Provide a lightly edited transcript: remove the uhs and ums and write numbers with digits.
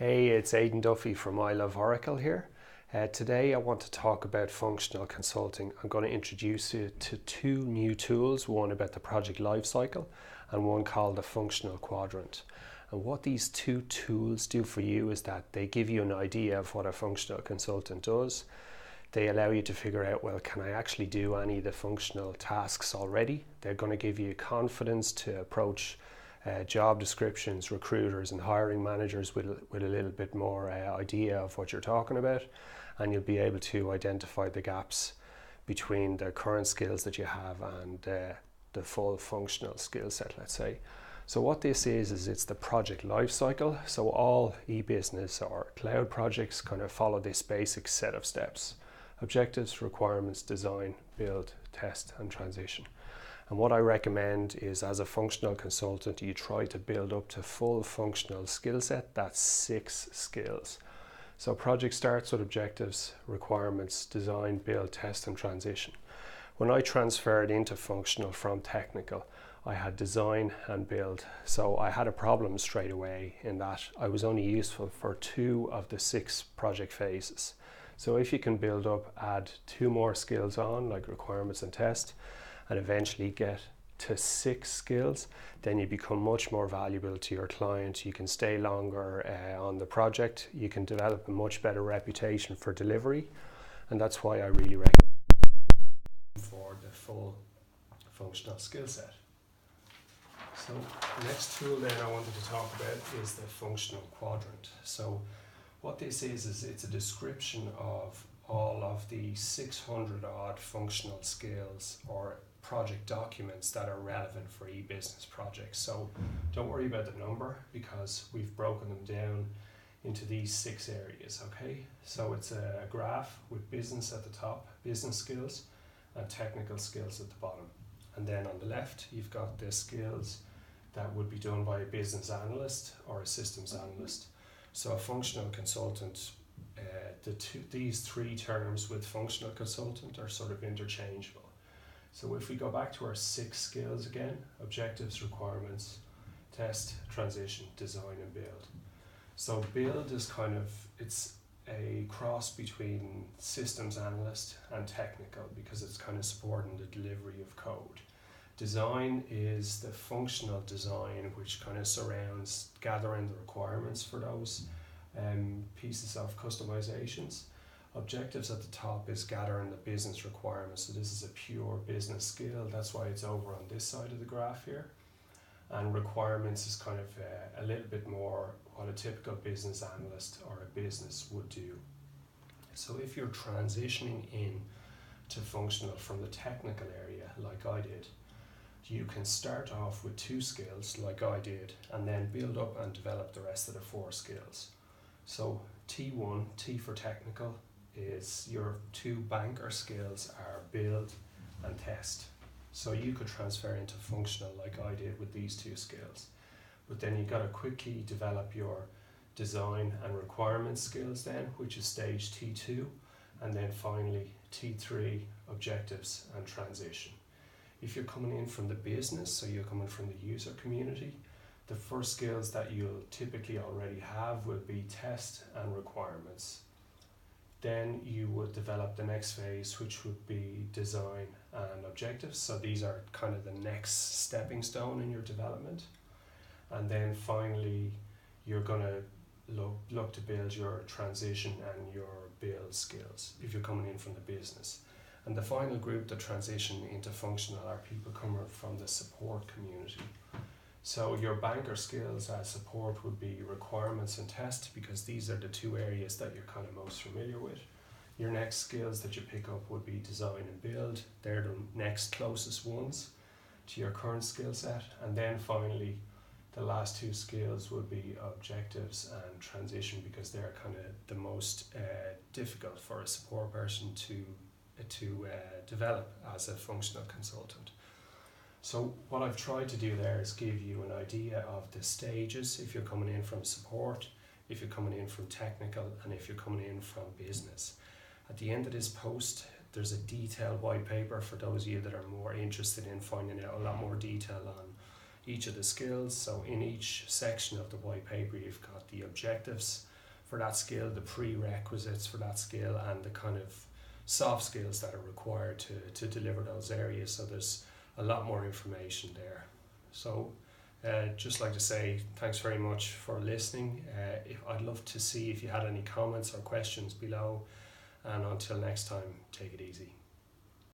Hey, it's Aidan Duffy from I Love Oracle here. Today I want to talk about functional consulting. I'm going to introduce you to two new tools, one about the project lifecycle and one called the functional quadrant. And what these two tools do for you is that they give you an idea of what a functional consultant does. They allow you to figure out, well, can I actually do any of the functional tasks already? They're going to give you confidence to approach job descriptions, recruiters and hiring managers with a little bit more idea of what you're talking about, and you'll be able to identify the gaps between the current skills that you have and the full functional skill set, let's say. So what this is it's the project life cycle. So all e-business or cloud projects kind of follow this basic set of steps: objectives, requirements, design, build, test and transition. And what I recommend is, as a functional consultant, you try to build up to full functional skill set. That's 6 skills. So project starts with objectives, requirements, design, build, test and transition. When I transferred into functional from technical, I had design and build. So I had a problem straight away in that I was only useful for 2 of the 6 project phases. So if you can build up, add 2 more skills on, like requirements and test, and eventually get to 6 skills, then you become much more valuable to your client. You can stay longer on the project. You can develop a much better reputation for delivery, and that's why I really recommend for the full functional skill set. So the next tool then I wanted to talk about is the functional quadrant. So what this is it's a description of all of the 600 odd functional skills or project documents that are relevant for e-business projects. So don't worry about the number, because we've broken them down into these 6 areas, okay? So it's a graph with business at the top, business skills, and technical skills at the bottom. And then on the left, you've got the skills that would be done by a business analyst or a systems analyst. So a functional consultant, these 3 terms with functional consultant are sort of interchangeable. So if we go back to our 6 skills again: objectives, requirements, test, transition, design and build. So build is it's a cross between systems analyst and technical, because it's kind of supporting the delivery of code. Design is the functional design, which kind of surrounds gathering the requirements for those pieces of customizations. Objectives at the top is gathering the business requirements. So this is a pure business skill. That's why it's over on this side of the graph here. And requirements is kind of a little bit more what a typical business analyst or a business would do. So if you're transitioning in to functional from the technical area, like I did, you can start off with 2 skills, like I did, and then build up and develop the rest of the 4 skills. So T1, T for technical, is your 2 banker skills are build and test. So you could transfer into functional like I did with these 2 skills. But then you got to quickly develop your design and requirements skills then, which is stage T2, and then finally T3, objectives and transition. If you're coming in from the business, so you're coming from the user community, the first skills that you'll typically already have will be test and requirements. Then you would develop the next phase, which would be design and objectives. So these are kind of the next stepping stone in your development. And then finally, you're going to look to build your transition and your build skills if you're coming in from the business. And the final group that transition into functional are people coming from the support community. So your banker skills as support would be requirements and test, because these are the 2 areas that you're kind of most familiar with. Your next skills that you pick up would be design and build. They're the next closest ones to your current skill set. And then finally, the last 2 skills would be objectives and transition, because they're kind of the most difficult for a support person to develop as a functional consultant. So what I've tried to do there is give you an idea of the stages if you're coming in from support, if you're coming in from technical, and if you're coming in from business. At the end of this post, there's a detailed white paper for those of you that are more interested in finding out a lot more detail on each of the skills. So in each section of the white paper, you've got the objectives for that skill, the prerequisites for that skill, and the kind of soft skills that are required to deliver those areas. So there's a lot more information there. So just like to say thanks very much for listening. I'd love to see if you had any comments or questions below, and until next time, take it easy.